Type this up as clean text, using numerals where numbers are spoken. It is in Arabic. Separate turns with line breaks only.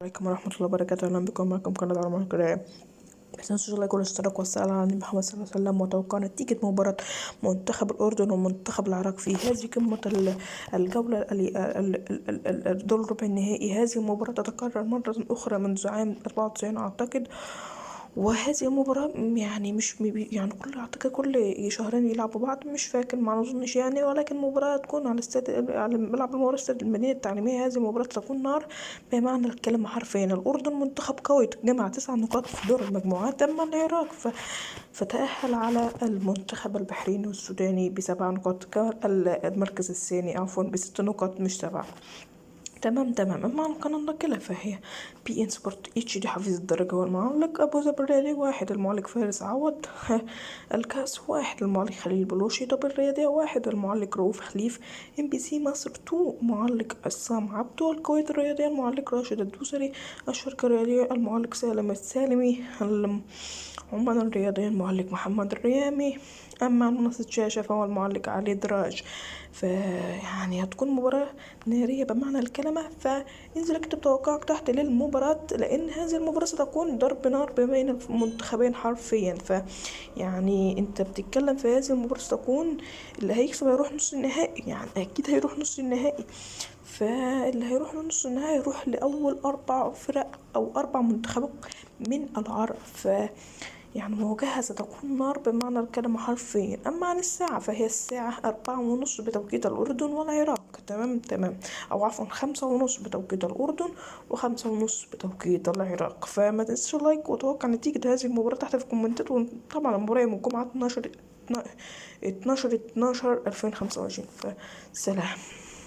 عليكم ورحمة الله وبركاته. أهلا بكم معكم قناة عمر القراءة. ما تنسوش اللايك والاشتراك والسلام على النبي محمد صلى الله عليه وسلم. وتوقع نتيجة مباراة منتخب الأردن ومنتخب العراق في هذه قمة الجولة الدور ربع النهائي. هذه المباراة تتكرر مرة أخرى منذ عام 94 أعتقد، وهذه المباراة يعني مش يعني أعتقد كل شهرين يلعبوا بعض، مش فاكر ما أظنش يعني، ولكن مباراة تكون على على ملعب المباراة استاد المدينة التعليمية. هذه المباراة تكون نار بمعنى الكلمة حرفيا. الأردن منتخب قوي جمع 9 نقاط في دور المجموعات، أما العراق فتأهل على المنتخب البحريني والسوداني ب7 نقاط، المركز الثاني عفوا ب6 نقاط مش 7. تمام. أما عن القناة الناقلة فهي بي إن سبورت اتش دي. حفيظ الدرجة والمعلق أبو زبريالي 1، المعلق فارس عوض. الكاس 1، المعلق خليل بلوشي. طب الرياضية 1، المعلق رؤوف خليف. ام بي سي مصر 2، معلق عصام عبدو. الكويت الرياضية المعلق راشد الدوسري. الشركة الرياضية المعلق سالم السالمي. عمان الرياضية المعلق محمد الريامي. أما منصة شاشة فهو المعلق علي دراج. فيعني هتكون مباراة نارية بمعنى الكلمة. فانزل اكتب توقعك تحت للمباراة، لأن هذه المباراة ستكون ضرب نار بين المنتخبين حرفيا. يعني انت بتتكلم في هذه المباراة ستكون اللي هيكسب هيروح نص النهائي، يعني أكيد هيروح نص النهائي. فاللي هيروح لنص النهائي يروح لأول 4 فرق أو 4 منتخبات من العرب. يعني مواجهة ستكون نار بمعنى الكلمة حرفيا. أما عن الساعة فهي الساعة 4:30 بتوقيت الأردن والعراق. تمام، أو عفوا 5:30 بتوقيت الأردن و5:30 بتوقيت العراق. فما تنسوا اللايك وتوقع نتيجة هذه المباراة تحت في الكومنتات. وطبعا المباراة يوم الجمعة 12/12/2025. فسلام.